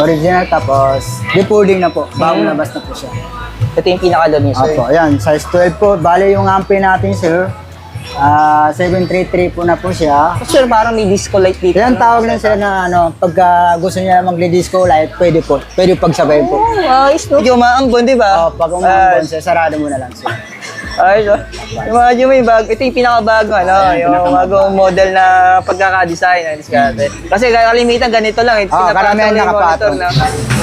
Original tapos depulding na po. Bagong labas na po siya. Ito yung pinaka-love niya, sir. Opo, ayan. Size 12 po. Bali yung ampli natin, sir. 733 po na po siya. Sir, parang may disco light dito. Yan tawag lang sir na pagka gusto niya magli-disco light, pwede po. Pwede pagsabay po. Ayos, no? Medyo maambon, di ba? Pag umambon sir, sarado mo na lang sir. Ayos, no? Imagine mo yung bag. Ito yung pinakabago, ano? Yung bagong model na pagkakadesign ng diskarte. Kasi kalimitan ganito lang. Karamihan nakapatong.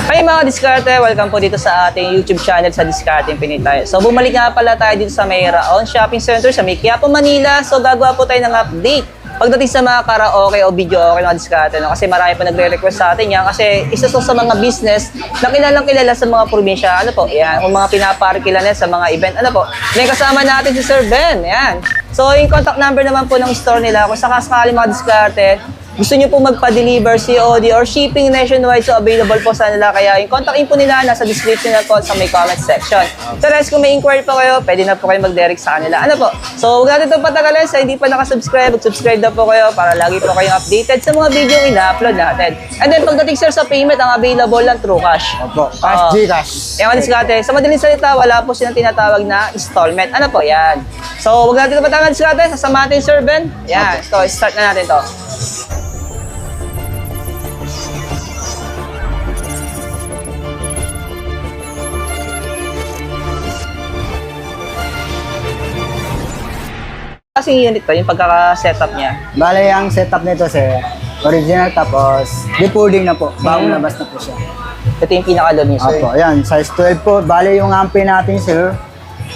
Hey mga diskarte, welcome po dito sa ating YouTube channel sa Diskarte Pinitay. So bumalik nga pala tayo dito sa may Raon Shopping Center sa may Quiapo, Manila. So gagawa po tayo ng update pagdating sa mga karaoke o video okay mga diskarte, no? Kasi marami pa nagre-request sa atin yan kasi isa to sa mga business na kilalang kilala sa mga probinsya. Ano po? Yan, kung mga pinaparikila nila sa mga event. Ano po? May kasama natin si Sir Ben. Yan. So yung contact number naman po ng store nila kung sakasakali mga diskarte, gusto nyo po magpa-deliver, COD, or shipping nationwide, so available po sa nila. Kaya yung contact info nila nasa description na po sa may comment section. So guys, kung may inquiry pa kayo, pwede na po kayo mag-direct sa kanila. Ano po? So huwag natin itong patagalin. Sa hindi pa nakasubscribe, mag-subscribe na po kayo para lagi po kayong updated sa mga video ina-upload natin. And then pagdating sir sa payment, ang available lang through cash. Opo, cash, Gcash. Yan mga diskarte. Sa madaling salita, wala po silang tinatawag na installment. Ano po? Yan. So huwag natin itong patagalin diskarte. Sasama natin Sir Ben. Yan. So start na natin to. Kasi unit to, yung pagkaka-setup niya. Bale, ang setup nito sir, original tapos depulding na po. Bagong labas na po siya. Ito yung pinaka-love niya, sir. Opo, ayan. Size 12 po. Bale, yung ampli natin sir,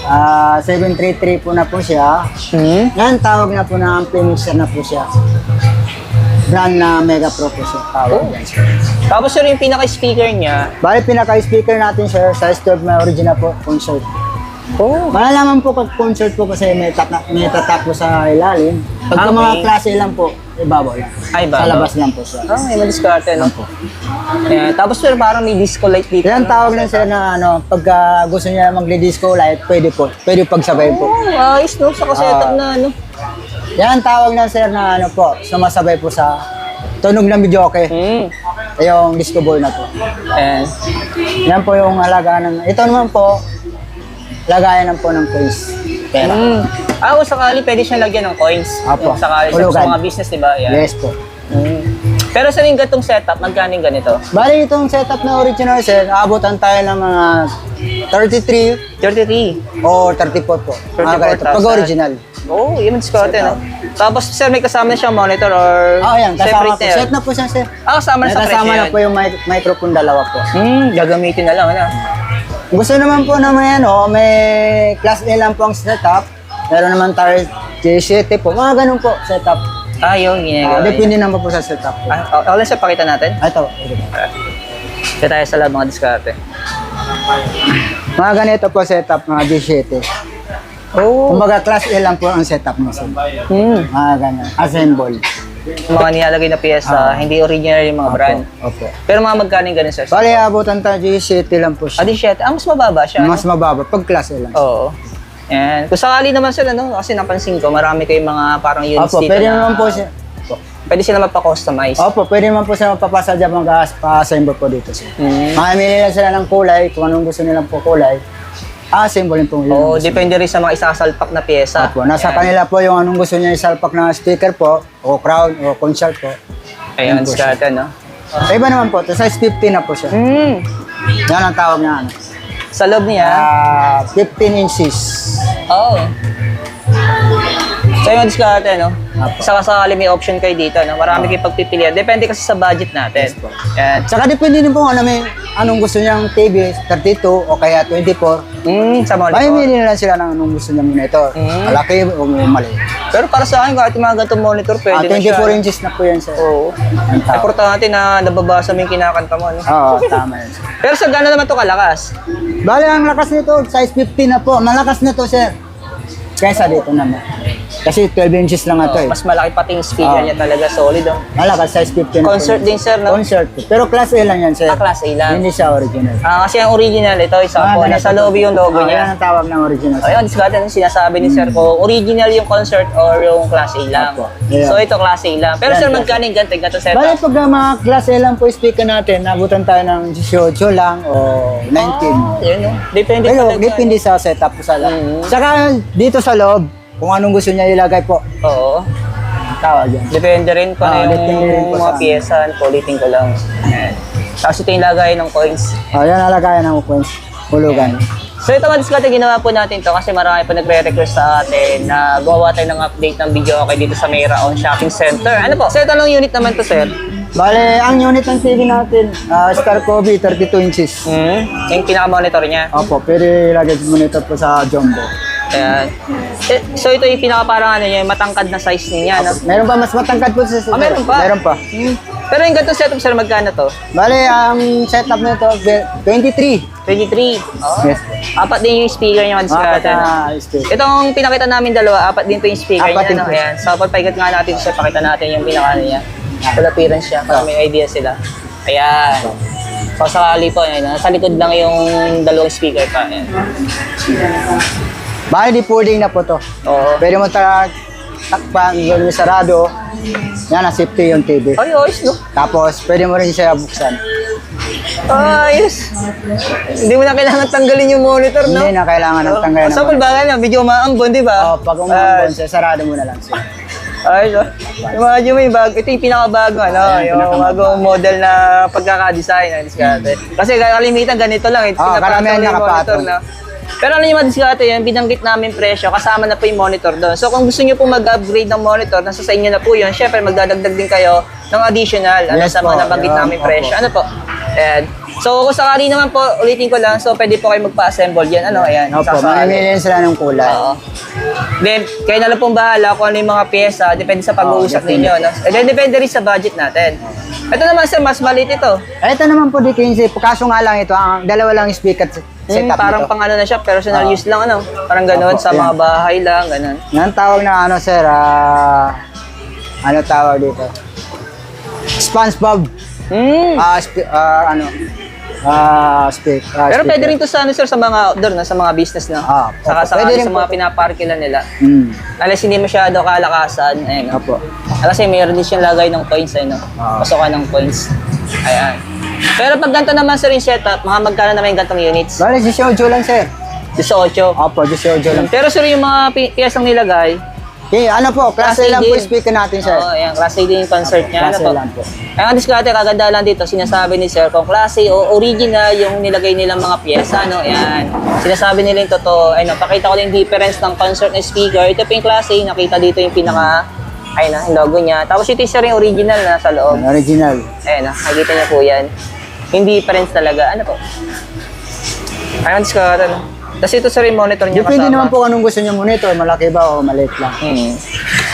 733 po na po siya. Yan, tawag na po na ampli mixer na po siya. Brand na Mega Pro po siya. Tawag yan, sir. Tapos sir, yung pinaka-speaker niya. Bale, pinaka-speaker natin sir, size 12 na original po, concert. Malalaman po pag concert po kasi may tatak po sa ilalim. Pagka mga klase lang po, ibabaw lang. Ay, Sa labas lang po siya. May madiskarte, no? Ayan. Tapos sir, parang may disco light dito. Yan tawag lang sir na pagka gusto niya magli-disco light, pwede po. Pwede pagsabay po. Ayos, no? Sa setup na, ano? Yan tawag lang sir na po, sumasabay po sa tunog ng videoke. Yung disco ball na to. Ayan. Yan po yung halaga ng, ito naman po, lagayan ng po ng coins. Pera. Kung sakali, pwede siyang lagyan ng coins. Apo. Yung sakali sa Hulugan. mga business, di ba? Ayan. Yes po. Pero sa yung gatong setup, magkano yung ganito? Bali itong setup na original sir, aabutan tayo ng mga 33 33. o 34 po. Mga ganito. Pag 34,000. original. Yung madiskarte, no? Tapos sir, may kasama na siyang monitor or Yan. Kasama separate po. na yun? Set na po siya sir. Kasama na May sa presyo kasama na yun. po yung microphone dalawa po. Gagamitin na lang, ano? Gusto naman po naman may class A lang po ang setup. Meron naman tayo J7 po. Mga ganun po setup. Yung ginagawa. Depende naman po sa setup po. Okay, sir, pakita natin. Ito. Kaya tayo sa lab mga diskarte. Mga ganito po setup, mga J7. Kumbaga class A lang po ang setup mo sir. Mga ganyan. Assemble. Mga nilalagay na piyesa, hindi original yung mga brand. Opo. Pero mga magkano yung ganun, sir? Bali, abutan tayo J7 lang po siya. 7. Mas mababa siya. Mas mababa pag class A lang. Oo. Yan. Kung sakali naman sir, ano, kasi napansin ko, marami kayong mga parang units Opo, dito pwede na naman po siya. pwede sila magpa-customize. Opo, pwede naman po sila magpapasa dyan mag-assemble po dito sir. Mamili lang sila ng kulay, kung anong gusto nilang po kulay. Assemble po yun. Depende rin sa mga isasalpak na piyesa. Opo, nasa kanila po yung anong gusto niya isalpak na sticker po, o crown, o concert po. Ayan, Yan po diskarte, no? Iba naman po, size 50 na po siya. Yan ang tawag niya. Sa loob niya, 15 inches. So yung diskarte, no? Sakasakali may option kayo dito, no? Marami kayong pagpipilian. Depende kasi sa budget natin. Yes po. Yan. Saka depende din po anong gusto niyang TV, 32 o kaya 24. Sa monitor. Mamimili na lang sila ng anong gusto niyang monitor. Malaki o mali. Pero para sa akin, kahit yung mga ganitong monitor, pwede na siya. 24 inches na po yan sir. Oo. Ang tawag. Importante na nababasa mo yung kinakanta mo, no? Oo, tama yan sir. Pero sa gano'n naman to kalakas? Bale, ang lakas nito, size 50 na po. Malakas na to sir. Kaysa dito naman. Kasi 12 inches lang ito eh. Mas malaki pati yung speaker niya talaga, solid. Oh. Malaki, size 15 na po. Concert din, sir, no? Concert. Pero class A lang yan, sir. Class A lang. Hindi siya original. Kasi ang original, ito, isa po, ganito nasa po. lobby yung logo Yan niya. ang tawag ng original. sir. Ayun, discard na sinasabi ni sir ko, original yung concert or yung class A lang. Opo. Yeah. So ito, class A lang. Pero Yan, sir, class A. magkano yung ganito? Ganito setup? Bale, pag mga class A lang po yung speaker natin, nabutan tayo ng 18 lang o 19. Yun, no? Depende Pero talaga. depende sa setup po sa loob. Mhm. Saka dito sa loob, kung anong gusto niya ilagay po, Oo. tawag yan. Depende rin kung ano depende rin po yung mga sa- pyesa. Ulitin ko lang. Ayan. Tapos ito yung lagay ng coins. Yan nalagayan ng coins, hulugan. So ito mga discard, ginawa po natin to kasi marami po nagre-request sa atin na gawa tayo ng update ng video okay dito sa Mayra on Shopping Center. Ano po? So ito lang unit naman to, sir. Bale, ang unit ng TV natin, Star Kobe 32 inches. Yung pinaka-monitor niya. Opo, pwede ilagay monitor po sa jumbo. Ayan. So ito yung pinaka parang ano niya, yung matangkad na size niya, no? Meron pa mas matangkad po sa Meron pa? Meron pa. Pero yung ganito setup, sir, magkano to? Bale, ang setup nito, 23. 23. Oh. Yes. Apat din yung speaker niya, mga Apat discard. na stick. Itong pinakita namin dalawa, apat din po yung speaker Apat niya. din No? po. Ayan. So, pagpaigat nga natin siya, pakita natin yung pinaka niya. Full appearance siya, para may idea sila. Ayan. So, sakali po, ayan. Sa likod lang yung dalawang speaker pa. Ayan. Bale, di pudding na po to. Oo. Pwede mo takpan, yun yung sarado. Yan, safety yung TV. Ay, ayos, no? Tapos, pwede mo rin siya buksan. Ayos. Hindi mo na kailangan tanggalin yung monitor, no? Hindi na kailangan ng tanggalin Sa bagay na, medyo umaambon, di ba? Pag umambon siya, sarado mo na lang siya. Ay, so, imagine mo yung bago. Ito yung pinakabago, ano? Ayan, Yung bagong model na pagkakadesign ng diskarte. Kasi kalimitan ganito lang. karamihan yung nakapatong. monitor na. Pero ano yung mga diskarte yun, binanggit namin presyo, kasama na po yung monitor doon. So kung gusto nyo po mag-upgrade ng monitor, nasa sa inyo na po yun, syempre magdadagdag din kayo ng additional Yes sa po, mga nabanggit yun, namin opo. presyo. Ano po? Ayan. So kung sakali naman po, ulitin ko lang, so pwede po kayo magpa-assemble yan. Ano, ayan. Opo, sasali. mamimili sila ng kulay. Oo. Then, kayo na lang pong bahala kung ano yung mga pyesa, depende sa pag-uusap depende. ninyo. No? And then, depende rin sa budget natin. Ito naman sir, mas maliit ito. Ito naman po di 15, kaso nga lang ito, ang dalawa lang yung speaker setup Parang nito. pang ano na siya, personal use lang ano. Parang gano'n, Opo, sa mga yan. bahay lang, gano'n. Yan tawag na ano sir, ano tawag dito? SpongeBob. Pero pwede rin to sa ano sir, sa mga outdoor, no? Sa mga business na. Saka opo, sa, pwede rin sa mga po. pinaparkila nila. Mm. Alas hindi masyado kalakasan. Ayun, no? Opo. Kasi mayroon din siyang lagay ng coins, no? Pasokan ng coins. Ayan. Pero pag ganito naman sir yung setup, mga magkano naman yung gantong units? Bale, 18 lang sir. 18. Opo, 18 lang. Pero sir, yung mga piyesang nilagay, Okay, ano po, klase lang po yung speaker natin sir. Oo, ayan, klase din yung concert niya. Klase Ano po? lang po. Ang diskarte, kaganda lang dito, sinasabi ni sir, kung klase o original yung nilagay nilang mga pyesa, no? Ayan. Sinasabi nila yung totoo. Ayun, pakita ko lang yung difference ng concert na speaker. Ito po yung klase, nakita dito yung pinaka, ayun na, yung logo niya. Tapos ito yung sir yung original na sa loob. Original. Ayun na, nakikita niyo po yan. Yung difference talaga. Ano po? Ayun, diskarte, no? Tapos ito sir yung monitor niya Depende kasama. naman po anong gusto niyo monitor, malaki ba o maliit lang.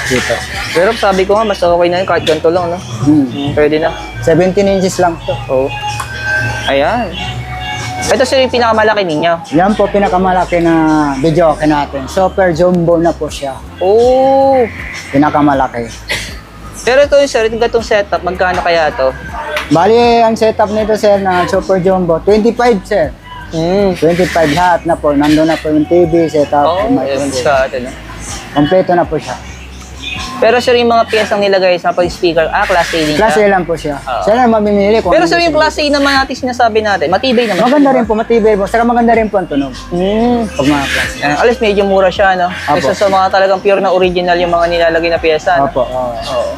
Dito. Pero sabi ko nga, mas okay na yun kahit ganito lang, no? Pwede na. 17 inches lang to. Oo. Ayan. Ito sir yung pinakamalaki ninyo. Yan po pinakamalaki na video okay natin. Super jumbo na po siya. Oh. Pinakamalaki. Pero ito yung sir, itong gatong setup, magkano kaya to? Bali, ang setup nito sir na super jumbo, 25 sir. 25 lahat na po. Nandun na po yung TV, setup. Oo, yung ayun microphone. sa atin. No? Kompleto na po siya. Pero sir, yung mga piyesang nilagay sa pag-speaker, class A din siya. Klase lang po siya. Oo. Siya na mamimili kung Pero ano sir, yung gusto class A naman natin sinasabi natin, matibay naman. Maganda rin po, matibay po. Saka maganda rin po ang tunog. Pag mga klase. Alis medyo mura siya, no? Kasi sa mga talagang pure na original yung mga nilalagay na piyesa. No? Opo. Oo. Oo.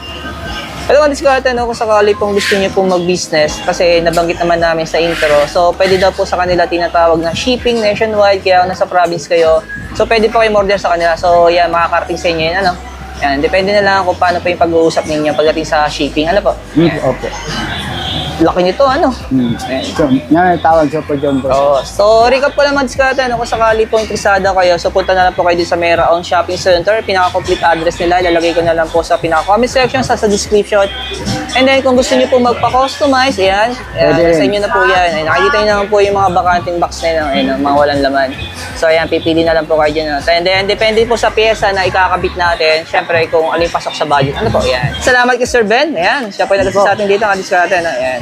Pero ang diskarte, no, kung sakali pong gusto niyo pong mag-business, kasi nabanggit naman namin sa intro, so pwede daw po sa kanila tinatawag na shipping nationwide, kaya kung nasa province kayo, so pwede po kayo order sa kanila. So yan, makakarating sa inyo yan, ano? Yan, depende na lang kung paano po yung pag-uusap ninyo pagdating sa shipping. Ano po? Yan. Opo. Laki nito, ano? So, yan ang tawag Super Jumbo. Oh, so recap ko lang mga diskarte, kung sakali po interesada kayo, so punta na lang po kayo din sa Mera On Shopping Center. Pinaka-complete address nila, ilalagay ko na lang po sa pinaka-comment section, sa description. And then kung gusto niyo po magpa-customize, ayan, sa inyo na po yan. Ay, nakikita niyo naman po yung mga bakanting box na yun, mga walang laman. So ayan, pipili na lang po kayo dyan. And then depende po sa pyesa na ikakabit natin, syempre kung ano yung pasok sa budget. Ano po, ayan. Salamat kay Sir Ben, ayan, siya po yung nag-assist sa atin dito, mga diskarte, ayan.